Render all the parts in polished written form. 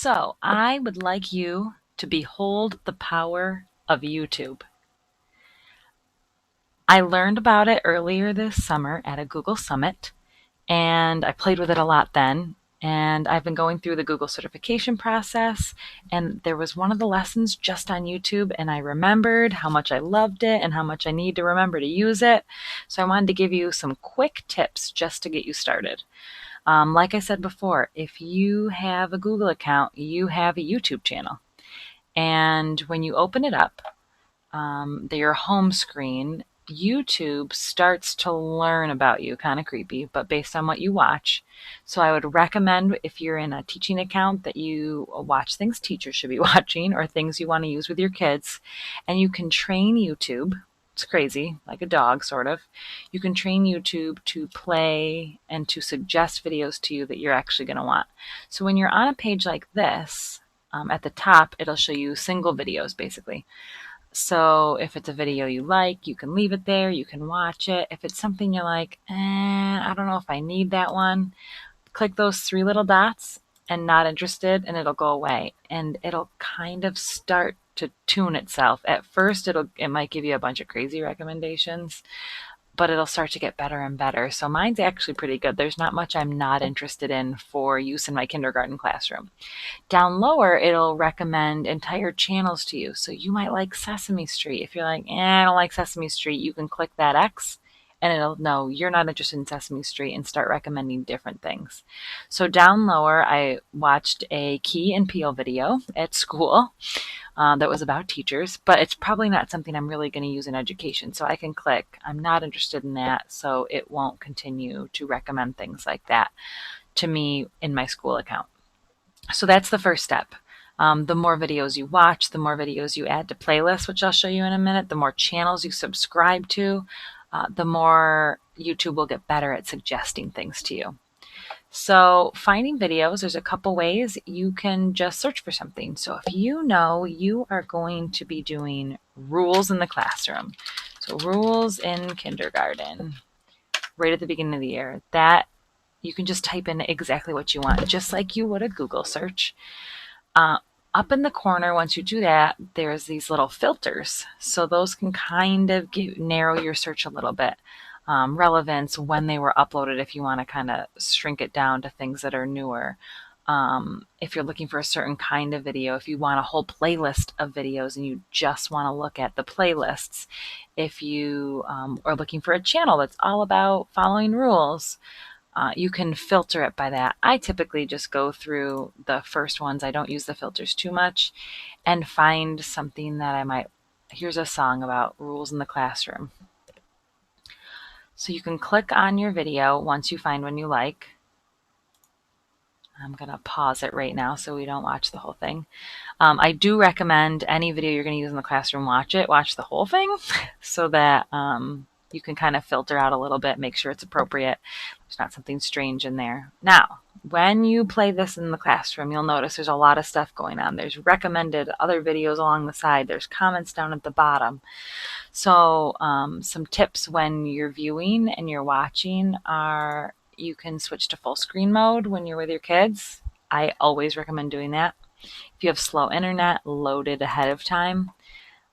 So I would like you to behold the power of YouTube. I learned about it earlier this summer at a Google Summit, and I played with it a lot then. And I've been going through the Google certification process, and there was one of the lessons just on YouTube, and I remembered how much I loved it and how much I need to remember to use it. So I wanted to give you some quick tips just to get you started. Like I said before, if you have a Google account, you have a YouTube channel. And when you open it up, your home screen, YouTube starts to learn about you, kind of creepy, but based on what you watch. So I would recommend if you're in a teaching account that you watch things teachers should be watching or things you want to use with your kids. And you can train YouTube. It's crazy, like a dog, sort of. You can train YouTube to play and to suggest videos to you that you're actually going to want. So when you're on a page like this, at the top, it'll show you single videos, basically. So if it's a video you like, you can leave it there, you can watch it. If it's something you're like, I don't know if I need that one, click those three little dots and not interested, and it'll go away. And it'll kind of start to tune itself. At first, it might give you a bunch of crazy recommendations, but it'll start to get better and better. So mine's actually pretty good. There's not much I'm not interested in for use in my kindergarten classroom. Down lower, it'll recommend entire channels to you. So you might like Sesame Street. If you're like, I don't like Sesame Street, you can click that X and it'll know you're not interested in Sesame Street and start recommending different things. So down lower, I watched a Key and Peele video at school that was about teachers, but it's probably not something I'm really going to use in education. So I can click, I'm not interested in that, so it won't continue to recommend things like that to me in my school account. So that's the first step. The more videos you watch, the more videos you add to playlists, which I'll show you in a minute, the more channels you subscribe to, the more YouTube will get better at suggesting things to you. So finding videos, there's a couple ways. You can just search for something. So if you know you are going to be doing rules in the classroom, so rules in kindergarten, right at the beginning of the year, that you can just type in exactly what you want, just like you would a Google search. Up in the corner, once you do that, there's these little filters. So those can kind of narrow your search a little bit. Relevance, when they were uploaded, if you want to kind of shrink it down to things that are newer. If you're looking for a certain kind of video, if you want a whole playlist of videos and you just want to look at the playlists, if you are looking for a channel that's all about following rules, you can filter it by that. I typically just go through the first ones. I don't use the filters too much and find something that I might, here's a song about rules in the classroom. So you can click on your video once you find one you like. I'm going to pause it right now so we don't watch the whole thing. I do recommend any video you're going to use in the classroom, watch the whole thing so that you can kind of filter out a little bit, make sure it's appropriate. There's not something strange in there. Now, when you play this in the classroom, you'll notice there's a lot of stuff going on. There's recommended other videos along the side. There's comments down at the bottom. So some tips when you're viewing and you're watching are you can switch to full screen mode when you're with your kids. I always recommend doing that. If you have slow internet, load it ahead of time.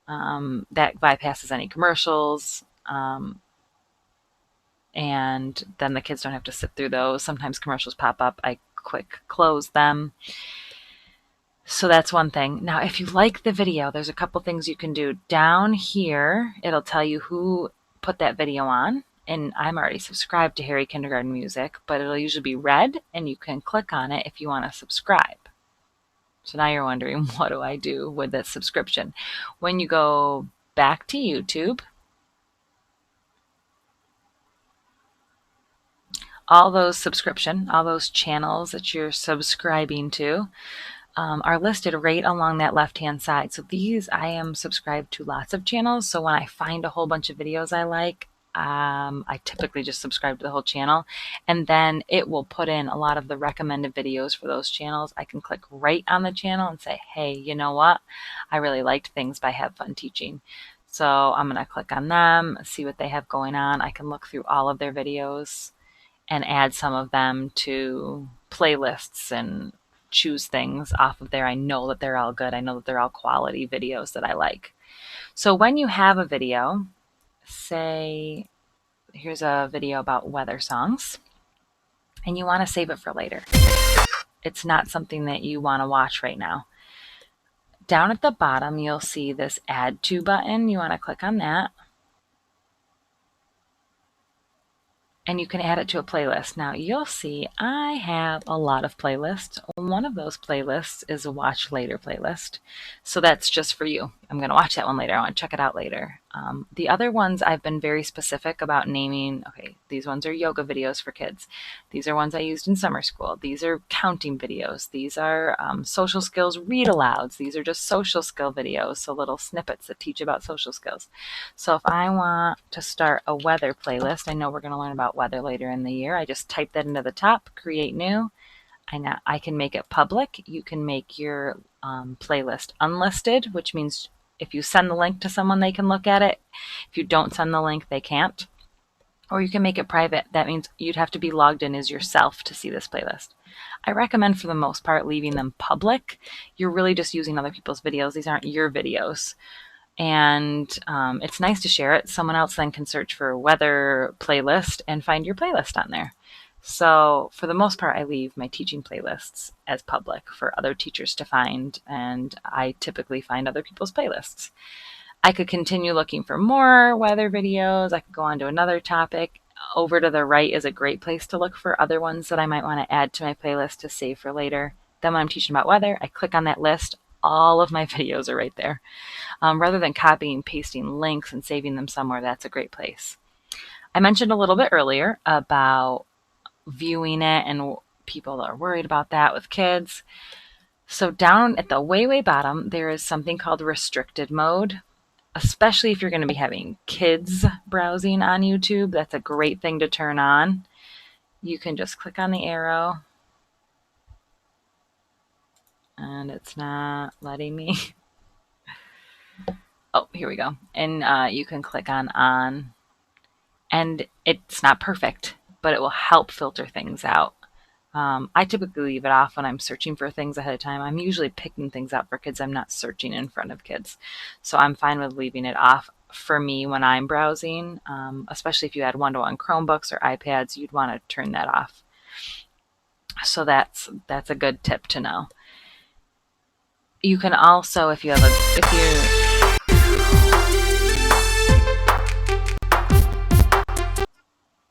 That bypasses any commercials. And then the kids don't have to sit through those. Sometimes commercials pop up. I quick close them. So that's one thing. Now, if you like the video, there's a couple things you can do. Down here, it'll tell you who put that video on. And I'm already subscribed to Harry Kindergarten Music, but it'll usually be red, and you can click on it if you want to subscribe. So now you're wondering, what do I do with this subscription? When you go back to YouTube, all those channels that you're subscribing to are listed right along that left-hand side. So these, I am subscribed to lots of channels. So when I find a whole bunch of videos I like, I typically just subscribe to the whole channel, and then it will put in a lot of the recommended videos for those channels. I can click right on the channel and say, hey, you know what? I really liked things by Have Fun Teaching. So I'm going to click on them, see what they have going on. I can look through all of their videos and add some of them to playlists and choose things off of there. I know that they're all good. I know that they're all quality videos that I like. So when you have a video, say here's a video about weather songs, and you want to save it for later. It's not something that you want to watch right now. Down at the bottom, you'll see this Add To button. You want to click on that. And you can add it to a playlist. Now you'll see I have a lot of playlists. One of those playlists is a watch later playlist. So that's just for you. I'm going to watch that one later. I want to check it out later. The other ones I've been very specific about naming. Okay, these ones are yoga videos for kids. These are ones I used in summer school. These are counting videos. These are social skills read alouds. These are just social skill videos. So little snippets that teach about social skills. So if I want to start a weather playlist, I know we're going to learn about weather later in the year. I just type that into the top, create new. I can make it public. You can make your playlist unlisted, which means if you send the link to someone, they can look at it. If you don't send the link, they can't. Or you can make it private. That means you'd have to be logged in as yourself to see this playlist. I recommend for the most part leaving them public. You're really just using other people's videos. These aren't your videos. And it's nice to share it. Someone else then can search for weather playlist and find your playlist on there. So for the most part, I leave my teaching playlists as public for other teachers to find, and I typically find other people's playlists. I could continue looking for more weather videos. I could go on to another topic. Over to the right is a great place to look for other ones that I might want to add to my playlist to save for later. Then when I'm teaching about weather, I click on that list. All of my videos are right there. Rather than copying and pasting links and saving them somewhere, that's a great place. I mentioned a little bit earlier about viewing it, and people are worried about that with kids. So down at the way bottom, there is something called restricted mode, especially if you're going to be having kids browsing on YouTube. That's a great thing to turn on. You can just click on the arrow, and it's not letting me. Oh, here we go. And you can click on, and it's not perfect, but it will help filter things out. I typically leave it off when I'm searching for things ahead of time. I'm usually picking things out for kids. I'm not searching in front of kids. So I'm fine with leaving it off for me when I'm browsing, especially if you had one-to-one Chromebooks or iPads, you'd want to turn that off. So that's a good tip to know. You can also, if you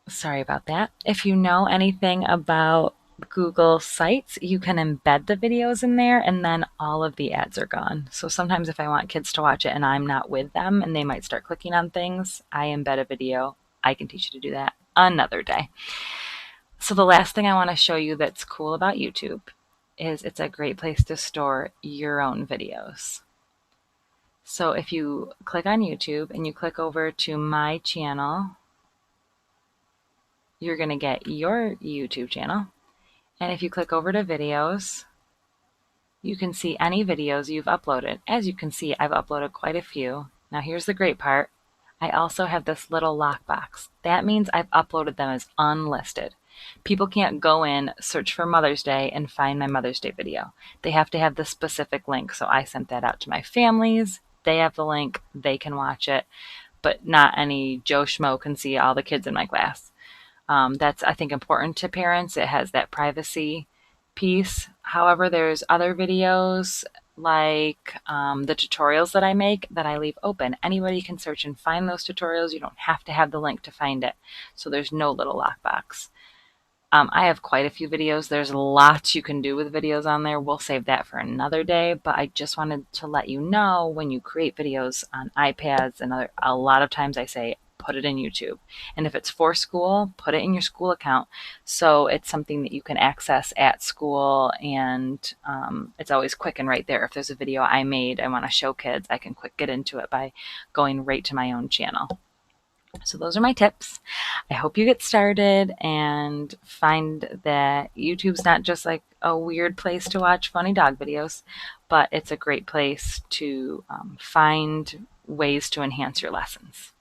sorry about that. If you know anything about Google Sites, you can embed the videos in there, and then all of the ads are gone. So sometimes if I want kids to watch it and I'm not with them and they might start clicking on things, I embed a video. I can teach you to do that another day. So the last thing I want to show you that's cool about YouTube is it's a great place to store your own videos. So if you click on YouTube and you click over to my channel, you're going to get your YouTube channel. And if you click over to videos, you can see any videos you've uploaded. As you can see, I've uploaded quite a few. Now here's the great part. I also have this little lockbox. That means I've uploaded them as unlisted. People can't go in, search for Mother's Day, and find my Mother's Day video. They have to have the specific link. So I sent that out to my families. They have the link. They can watch it. But not any Joe Schmo can see all the kids in my class. That's, I think, important to parents. It has that privacy piece. However, there's other videos like the tutorials that I make that I leave open. Anybody can search and find those tutorials. You don't have to have the link to find it. So there's no little lockbox. I have quite a few videos. There's lots you can do with videos on there. We'll save that for another day, but I just wanted to let you know when you create videos on iPads and a lot of times I say, put it in YouTube. And if it's for school, put it in your school account. So it's something that you can access at school, and it's always quick and right there. If there's a video I made, I want to show kids, I can quick get into it by going right to my own channel. So those are my tips. I hope you get started and find that YouTube's not just like a weird place to watch funny dog videos, but it's a great place to find ways to enhance your lessons.